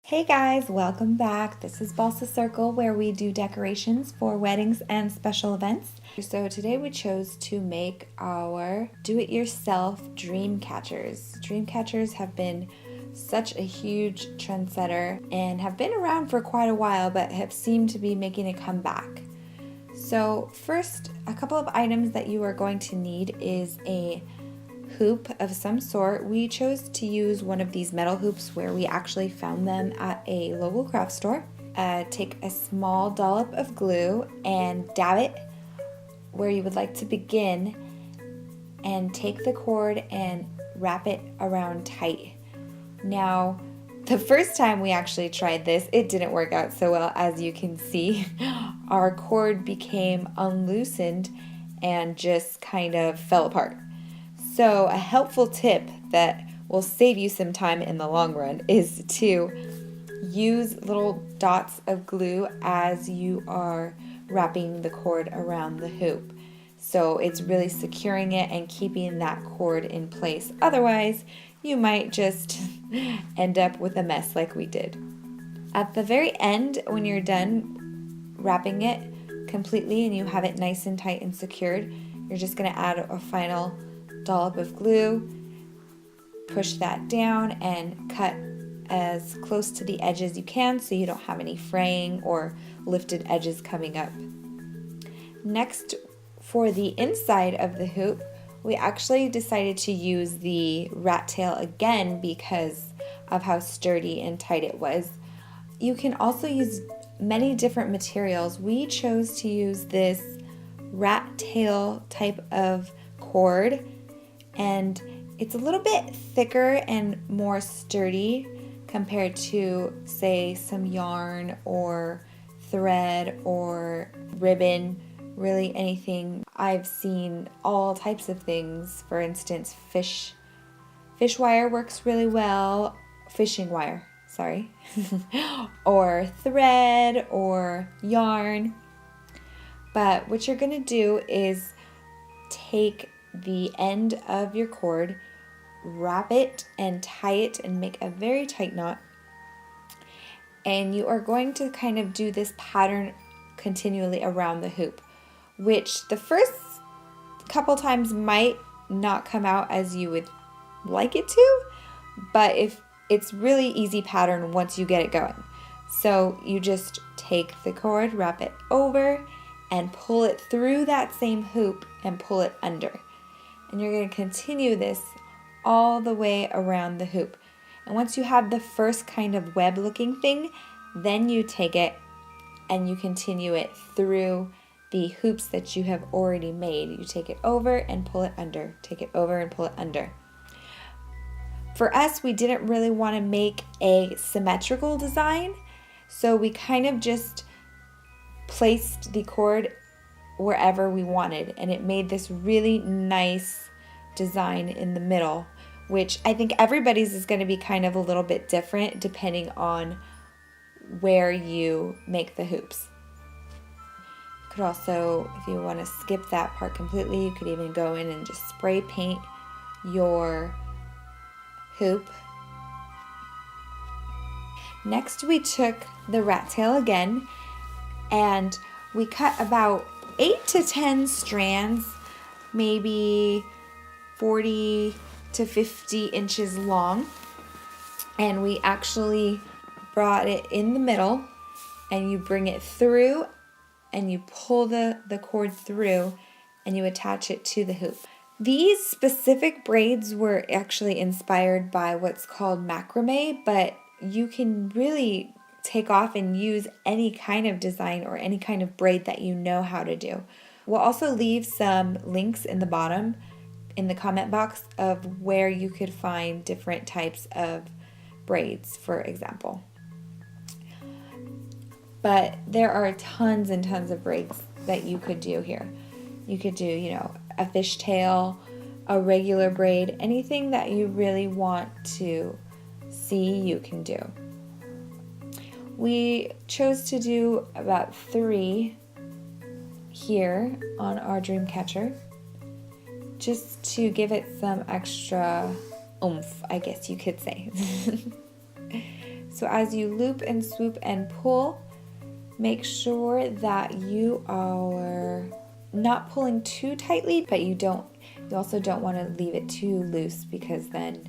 Hey guys, welcome back. This is Balsa Circle where we do decorations for weddings and special events. So today we chose to make our do-it-yourself dream catchers. Dream catchers have been such a huge trendsetter and have been around for quite a while but have seemed to be making a comeback. So first, a couple of items that you are going to need is a hoop of some sort. We chose to use one of these metal hoops where we actually found them at a local craft store. Take a small dollop of glue and dab it where you would like to begin, and take the cord and wrap it around tight. Now, the first time we actually tried this, it didn't work out so well. As you can see, our cord became unloosened and just kind of fell apart. So a helpful tip that will save you some time in the long run is to use little dots of glue as you are wrapping the cord around the hoop. So it's really securing it and keeping that cord in place. Otherwise, you might just end up with a mess like we did. At the very end, when you're done wrapping it completely and you have it nice and tight and secured, you're just going to add a final dollop of glue, push that down, and cut as close to the edge as you can so you don't have any fraying or lifted edges coming up. Next, for the inside of the hoop, we actually decided to use the rat tail again because of how sturdy and tight it was. You can also use many different materials. We chose to use this rat tail type of cord, and it's a little bit thicker and more sturdy compared to, say, some yarn or thread or ribbon, really anything. I've seen all types of things. For instance, fish wire works really well, fishing wire, sorry, or thread or yarn. But what you're gonna do is take the end of your cord, wrap it and tie it and make a very tight knot, and you are going to kind of do this pattern continually around the hoop, which the first couple times might not come out as you would like it to, but if it's really easy pattern once you get it going. So you just take the cord, wrap it over, and pull it through that same hoop and pull it under. And you're going to continue this all the way around the hoop. And once you have the first kind of web looking thing, then you take it and you continue it through the hoops that you have already made. You take it over and pull it under, take it over and pull it under. For us, we didn't really want to make a symmetrical design, so we kind of just placed the cord wherever we wanted, and it made this really nice design in the middle, which I think everybody's is going to be kind of a little bit different depending on where you make the hoops. You could also, if you want to skip that part completely, you could even go in and just spray paint your hoop. Next, we took the rat tail again and we cut about 8 to 10 strands, maybe 40 to 50 inches long, and we actually brought it in the middle, and you bring it through and you pull the cord through and you attach it to the hoop. These specific braids were actually inspired by what's called macrame, but you can really take off and use any kind of design or any kind of braid that you know how to do. We'll also leave some links in the bottom in the comment box of where you could find different types of braids, for example. But there are tons and tons of braids that you could do here. You could do, a fishtail, a regular braid, anything that you really want to see, you can do. We chose to do about 3 here on our Dreamcatcher, just to give it some extra oomph, I guess you could say. So as you loop and swoop and pull, make sure that you are not pulling too tightly, but you also don't want to leave it too loose because then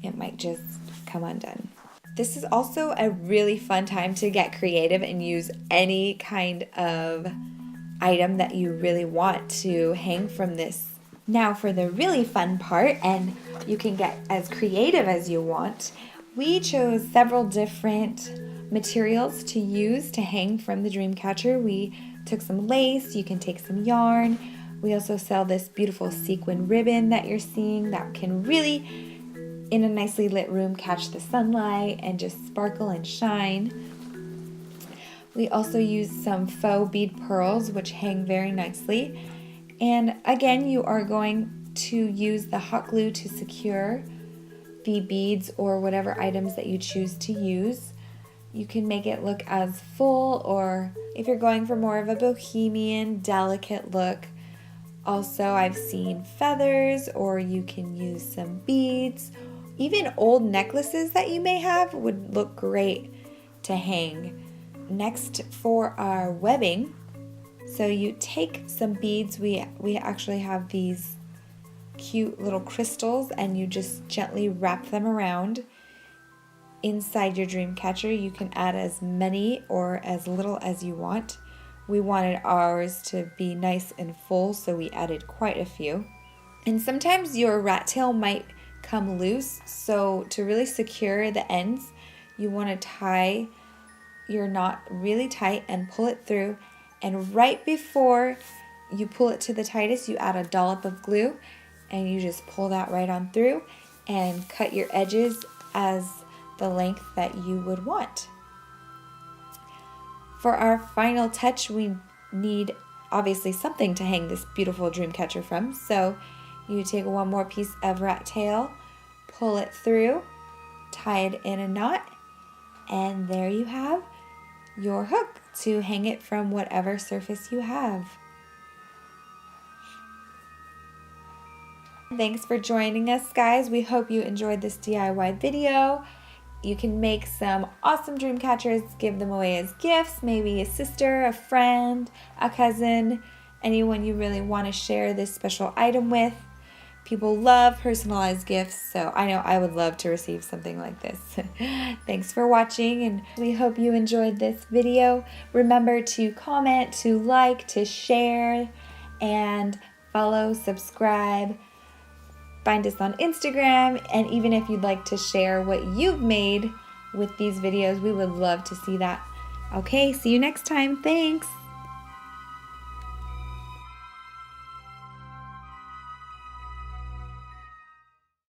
it might just come undone. This is also a really fun time to get creative and use any kind of item that you really want to hang from this. Now for the really fun part, and you can get as creative as you want, we chose several different materials to use to hang from the Dreamcatcher. We took some lace, you can take some yarn. We also sell this beautiful sequin ribbon that you're seeing that can really, in a nicely lit room, catch the sunlight and just sparkle and shine. We also use some faux bead pearls, which hang very nicely. And again, you are going to use the hot glue to secure the beads or whatever items that you choose to use. You can make it look as full, or if you're going for more of a bohemian, delicate look. Also, I've seen feathers, or you can use some beads. Even old necklaces that you may have would look great to hang. Next, for our webbing, so you take some beads. We actually have these cute little crystals, and you just gently wrap them around inside your Dreamcatcher. You can add as many or as little as you want. We wanted ours to be nice and full, so we added quite a few. And sometimes your rat tail might come loose, so to really secure the ends, you want to tie your knot really tight and pull it through. And right before you pull it to the tightest, you add a dollop of glue, and you just pull that right on through and cut your edges as the length that you would want. For our final touch, we need obviously something to hang this beautiful Dreamcatcher from. So you take one more piece of rat tail, pull it through, tie it in a knot, and there you have your hook to hang it from whatever surface you have. Thanks for joining us, guys. We hope you enjoyed this DIY video. You can make some awesome Dreamcatchers, give them away as gifts, maybe a sister, a friend, a cousin, anyone you really want to share this special item with. People love personalized gifts, so I know I would love to receive something like this. Thanks for watching, and we hope you enjoyed this video. Remember to comment, to like, to share, and follow, subscribe. Find us on Instagram, and even if you'd like to share what you've made with these videos, we would love to see that. Okay, see you next time. Thanks.